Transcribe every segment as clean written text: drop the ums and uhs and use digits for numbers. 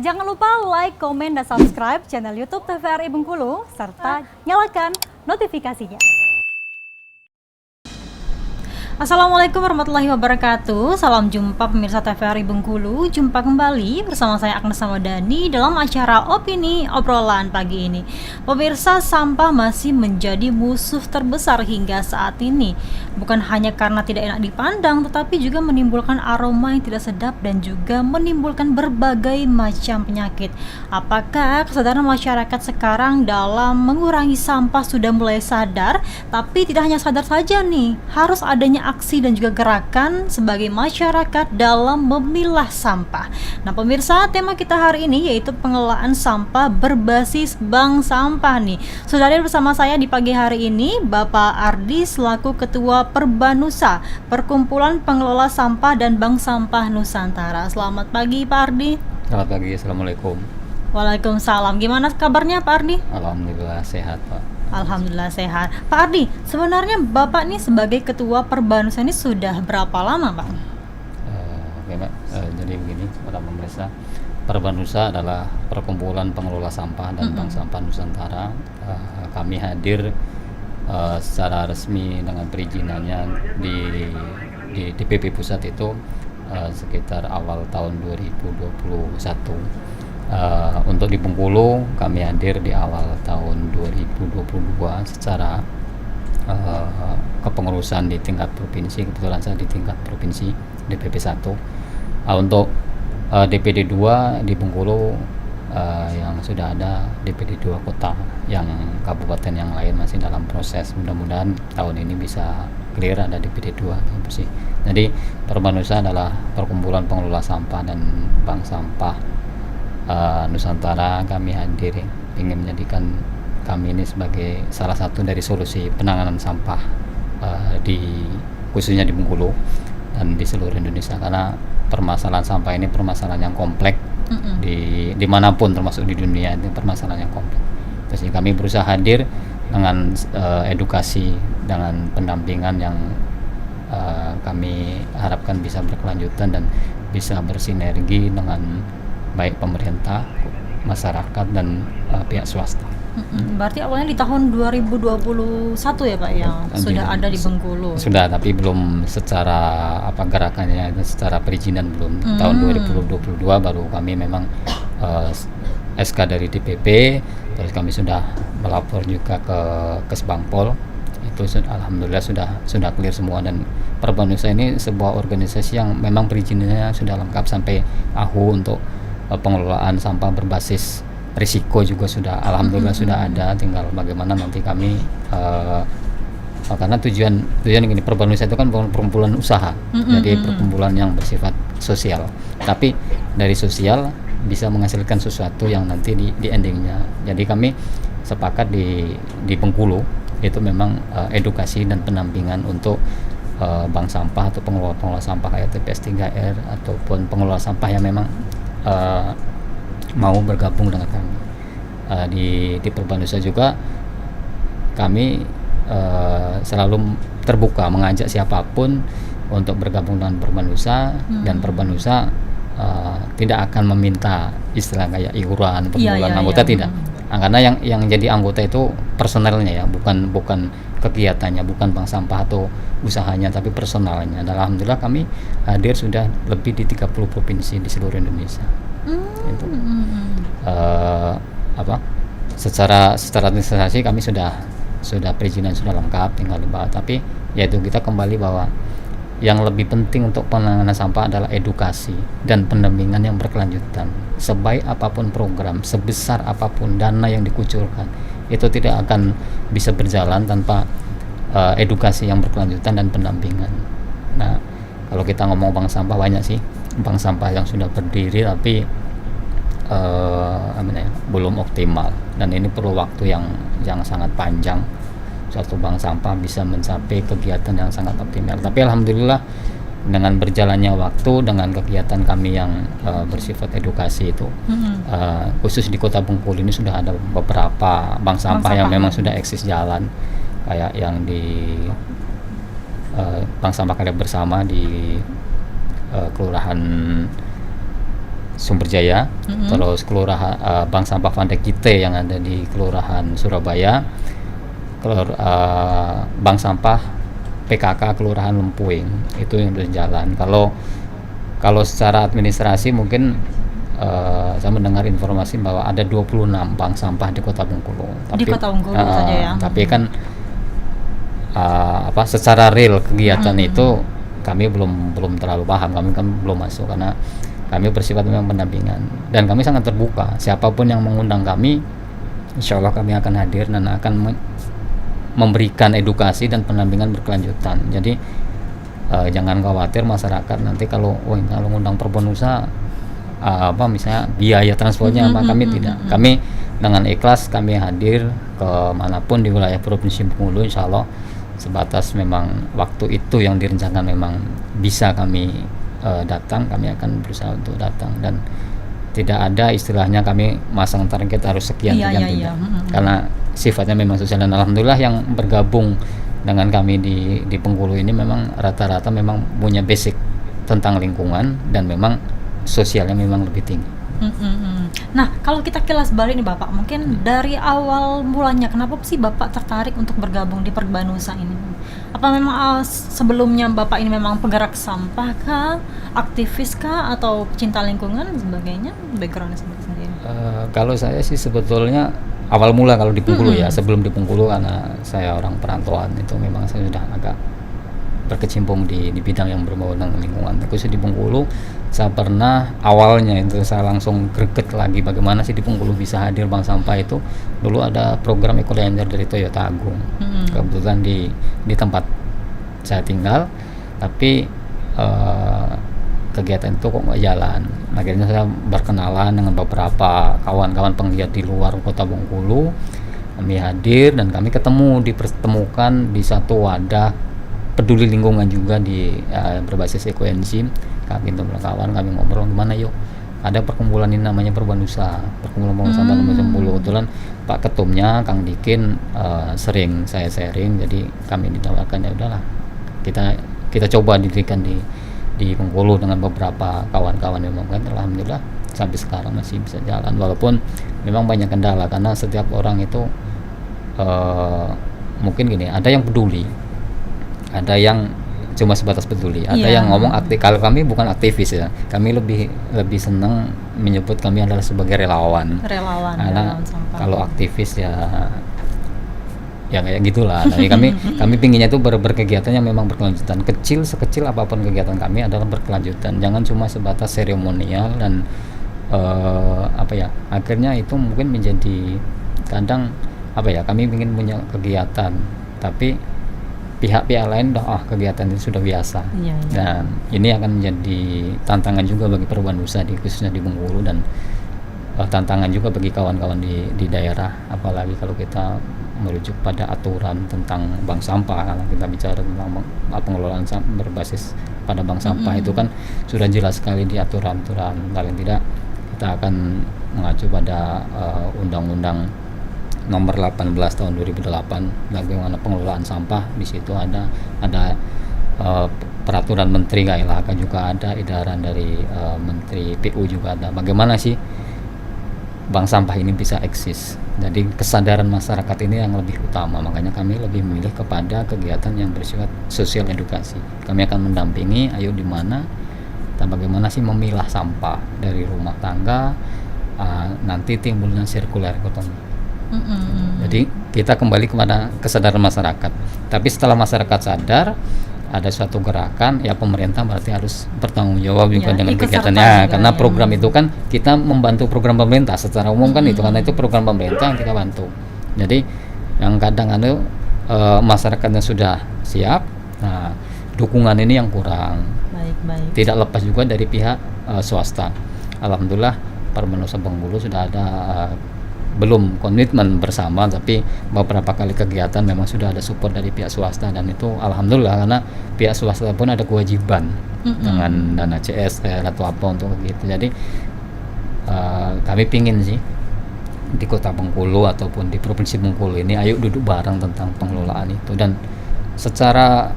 Jangan lupa like, komen, dan subscribe channel YouTube TVRI Bengkulu, serta nyalakan notifikasinya. Assalamualaikum warahmatullahi wabarakatuh. Salam jumpa pemirsa TVRI Bengkulu. Jumpa kembali bersama saya Agnes Samadani dalam acara Opini Obrolan pagi ini. Pemirsa, sampah masih menjadi musuh terbesar hingga saat ini. Bukan hanya karena tidak enak dipandang, tetapi juga menimbulkan aroma yang tidak sedap dan juga menimbulkan berbagai macam penyakit. Apakah kesadaran masyarakat sekarang dalam mengurangi sampah sudah mulai sadar? Tapi tidak hanya sadar saja nih, harus adanya aksi dan juga gerakan sebagai masyarakat dalam memilah sampah. Nah pemirsa, tema kita hari ini yaitu pengelolaan sampah berbasis bank sampah nih. Sudah hadir bersama saya di pagi hari ini Bapak Ardi selaku Ketua Perbanusa, Perkumpulan Pengelola Sampah dan Bank Sampah Nusantara. Selamat pagi Pak Ardi. Selamat pagi, Assalamualaikum. Waalaikumsalam. Gimana kabarnya Pak Ardi? Alhamdulillah sehat Pak. Alhamdulillah sehat. Pak Ardi, sebenarnya Bapak nih sebagai Ketua Perbanusa ini sudah berapa lama Pak? Oke Pak, jadi begini para pemirsa, Perbanusa adalah Perkumpulan Pengelola Sampah dan Bank Sampah Nusantara. Kami hadir secara resmi dengan perizinannya di DPP Pusat itu sekitar awal tahun 2021. Untuk di Bengkulu kami hadir di awal tahun 2022 secara kepengurusan di tingkat provinsi. Kebetulan saya di tingkat provinsi DPP 1. Untuk DPD 2 di Bengkulu yang sudah ada DPD 2 kota, yang kabupaten yang lain masih dalam proses. Mudah-mudahan tahun ini bisa clear ada DPD 2 bersih. Jadi Perbanusa adalah Perkumpulan Pengelola Sampah dan Bank Sampah Nusantara. Kami hadir ingin menjadikan kami ini sebagai salah satu dari solusi penanganan sampah khususnya di Bengkulu dan di seluruh Indonesia, karena permasalahan sampah ini permasalahan yang kompleks dimanapun termasuk di dunia, itu permasalahan yang kompleks. Terus kami berusaha hadir dengan edukasi, dengan pendampingan yang kami harapkan bisa berkelanjutan dan bisa bersinergi dengan baik pemerintah, masyarakat, dan pihak swasta. Berarti awalnya di tahun 2021 ya Pak yang sudah ada di Bengkulu? Sudah, tapi belum secara gerakannya, secara perizinan belum. Tahun 2022 baru kami memang SK dari DPP, terus kami sudah melapor juga ke Kesbangpol. Itu alhamdulillah sudah clear semua, dan Perbanusa ini sebuah organisasi yang memang perizinannya sudah lengkap sampai AHU untuk pengelolaan sampah berbasis risiko juga sudah alhamdulillah sudah ada. Tinggal bagaimana nanti kami karena tujuan ini Perbanusa itu kan perkumpulan usaha, jadi perkumpulan yang bersifat sosial, tapi dari sosial bisa menghasilkan sesuatu yang nanti di endingnya. Jadi kami sepakat di Bengkulu itu memang edukasi dan pendampingan untuk bank sampah atau pengelola sampah kayak TPS 3R ataupun pengelola sampah yang memang mau bergabung dengan kami. Di Perbanusa juga kami selalu terbuka mengajak siapapun untuk bergabung dengan Perbanusa, dan Perbanusa tidak akan meminta istilah kayak iuran perbulan anggota. Tidak. Karena yang jadi anggota itu personelnya ya, bukan kegiatannya, bukan bank sampah atau usahanya, tapi personalnya. Dan alhamdulillah kami hadir sudah lebih di 30 provinsi di seluruh Indonesia. Itu secara administrasi kami sudah perizinan sudah lengkap, tinggal dibahas. Tapi yaitu kita kembali bahwa yang lebih penting untuk penanganan sampah adalah edukasi dan pendampingan yang berkelanjutan. Sebaik apapun program, sebesar apapun dana yang dikucurkan, itu tidak akan bisa berjalan tanpa edukasi yang berkelanjutan dan pendampingan. Nah, kalau kita ngomong bank sampah, banyak sih bank sampah yang sudah berdiri tapi belum optimal, dan ini perlu waktu yang sangat panjang suatu bank sampah bisa mencapai kegiatan yang sangat optimal. Tapi alhamdulillah dengan berjalannya waktu, dengan kegiatan kami yang bersifat edukasi itu, khusus di Kota Bengkulu ini sudah ada beberapa bank sampah yang memang sudah eksis jalan, kayak yang di Bank Sampah Karya Bersama di Kelurahan Sumber Jaya, terus kelurahan Bank Sampah Vandekite yang ada di Kelurahan Surabaya, Bank Sampah PKK Kelurahan Lempuing, itu yang berjalan. Kalau secara administrasi mungkin saya mendengar informasi bahwa ada 26 bank sampah di Kota Bengkulu. Di Kota Bengkulu saja ya. Tapi kan secara real kegiatan itu kami belum terlalu paham, kami kan belum masuk karena kami bersifat memang pendampingan dan kami sangat terbuka. Siapapun yang mengundang kami, insya Allah kami akan hadir dan akan memberikan edukasi dan pendampingan berkelanjutan. Jadi jangan khawatir masyarakat nanti kalau ngundang perempuan usaha misalnya biaya transportnya kami tidak. Kami dengan ikhlas kami hadir ke manapun di wilayah Provinsi Bengkulu, insya Allah sebatas memang waktu itu yang direncanakan memang bisa kami datang, kami akan berusaha untuk datang dan tidak ada istilahnya kami masang target harus sekian tidak. Karena sifatnya memang sosial dan alhamdulillah yang bergabung dengan kami di Bengkulu ini memang rata-rata memang punya basic tentang lingkungan dan memang sosialnya memang lebih tinggi. Nah, kalau kita kilas balik nih Bapak, mungkin dari awal mulanya kenapa sih Bapak tertarik untuk bergabung di Perbanusa ini? Apa memang sebelumnya Bapak ini memang penggerak sampah kah, aktivis kah, atau pecinta lingkungan dan sebagainya? Backgroundnya sendiri. Kalau saya sih sebetulnya awal mula kalau di Bengkulu ya, sebelum di Bengkulu karena saya orang perantauan itu memang saya sudah agak berkecimpung di bidang yang berbau dengan lingkungan. Khusus di Bengkulu saya pernah awalnya itu saya langsung greget lagi bagaimana sih di Bengkulu bisa hadir bank sampah itu. Dulu ada program Eco-Lander dari Toyota Agung, kebetulan di tempat saya tinggal, tapi kegiatan itu kok nggak jalan. Akhirnya saya berkenalan dengan beberapa kawan-kawan penggiat di luar Kota Bengkulu. Kami hadir dan kami dipertemukan di satu wadah peduli lingkungan juga di berbasis ekoenzim. Kami kawan kami ngobrol gimana yuk ada perkumpulan ini namanya Perbanusa, perkumpulan sampah nomor 10. Kebetulan Pak Ketumnya Kang Dikin sering saya sharing, jadi kami ditawarkan ya udahlah kita coba dirikan di Bengkulu dengan beberapa kawan-kawan yang memang alhamdulillah sampai sekarang masih bisa jalan walaupun memang banyak kendala karena setiap orang itu mungkin gini, ada yang peduli, ada yang cuma sebatas peduli, ada yang ngomong aktif. Kalau kami bukan aktivis ya, kami lebih senang menyebut kami adalah sebagai relawan karena kalau aktivis ya kayak gitulah. Jadi kami pinginnya itu berkegiatan yang memang berkelanjutan, sekecil apapun kegiatan kami adalah berkelanjutan, jangan cuma sebatas seremonial dan akhirnya itu mungkin menjadi kadang kami ingin punya kegiatan tapi pihak-pihak lain kegiatan itu sudah biasa. Dan ini akan menjadi tantangan juga bagi Perbanusa khususnya di Bengkulu dan tantangan juga bagi kawan-kawan di daerah, apalagi kalau kita merujuk pada aturan tentang bank sampah. Kalau kita bicara tentang pengelolaan berbasis pada bank sampah itu kan sudah jelas sekali di aturan-aturan. Paling tidak kita akan mengacu pada Undang-Undang Nomor 18 tahun 2008 bagaimana pengelolaan sampah. Di situ ada peraturan Menteri KLHK juga ada, edaran dari Menteri PU juga ada. Bagaimana sih bank sampah ini bisa eksis? Jadi kesadaran masyarakat ini yang lebih utama, makanya kami lebih memilih kepada kegiatan yang bersifat sosial edukasi. Kami akan mendampingi, ayo di mana dan bagaimana sih memilah sampah dari rumah tangga, nanti timbulnya sirkular ekonomi. Jadi kita kembali kepada kesadaran masyarakat. Tapi setelah masyarakat sadar, ada suatu gerakan, ya pemerintah berarti harus bertanggung jawab juga dengan kegiatannya. Karena program itu kan kita membantu program pemerintah secara umum kan itu, karena itu program pemerintah yang kita bantu. Jadi yang kadang masyarakatnya sudah siap, nah dukungan ini yang kurang. Tidak lepas juga dari pihak swasta. Alhamdulillah Perbanusa Bengkulu sudah ada belum komitmen bersama, tapi beberapa kali kegiatan memang sudah ada support dari pihak swasta dan itu alhamdulillah, karena pihak swasta pun ada kewajiban dengan dana CSR atau apa untuk gitu. Jadi kami pingin sih di Kota Bengkulu ataupun di Provinsi Bengkulu ini ayo duduk bareng tentang pengelolaan itu, dan secara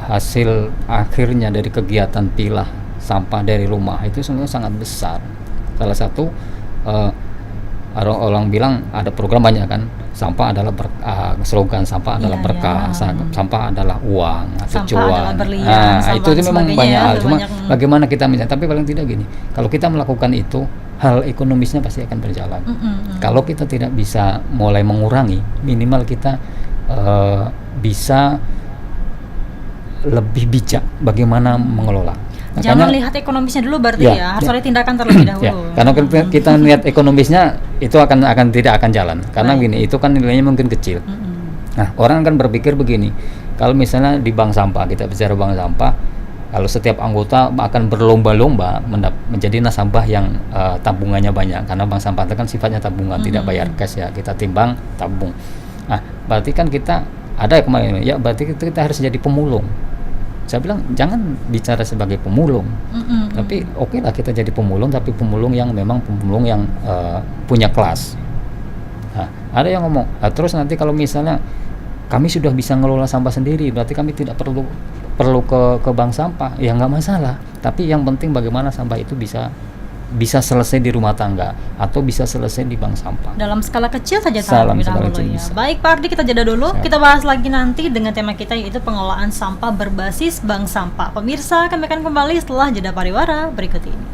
hasil akhirnya dari kegiatan pilah sampah dari rumah itu sebenarnya sangat besar. Salah satu orang bilang ada program banyak kan, sampah adalah slogan sampah adalah berkah, sampah adalah uang atau cuan. Itu memang banyak hal. Cuma bagaimana kita misalnya, tapi paling tidak gini, kalau kita melakukan itu, hal ekonomisnya pasti akan berjalan. Kalau kita tidak bisa mulai mengurangi, minimal kita bisa lebih bijak bagaimana mengelola. Jangan lihat ekonomisnya dulu berarti harus ada tindakan terlebih dahulu. Karena kita lihat ekonomisnya itu tidak akan jalan. Karena gini, itu kan nilainya mungkin kecil. Nah, orang akan berpikir begini, kalau misalnya di bank sampah, kita bicara bank sampah, kalau setiap anggota akan berlomba-lomba menjadi nasabah yang tabungannya banyak, karena bank sampah itu kan sifatnya tabungan, tidak bayar cash ya, kita timbang tabung. Nah, berarti kan kita ada kemarin ya, berarti kita harus jadi pemulung. Saya bilang jangan bicara sebagai pemulung, tapi oke lah kita jadi pemulung, tapi pemulung yang memang pemulung yang punya kelas. Nah, ada yang ngomong, terus nanti kalau misalnya kami sudah bisa ngelola sampah sendiri, berarti kami tidak perlu ke bank sampah. Ya nggak masalah, tapi yang penting bagaimana sampah itu bisa selesai di rumah tangga atau bisa selesai di bank sampah. Dalam skala kecil saja terlebih dahulu ya. Baik Pak Ardi, kita jeda dulu. Kita bahas lagi nanti dengan tema kita, yaitu pengelolaan sampah berbasis bank sampah. Pemirsa, kami akan kembali setelah jeda pariwara berikut ini.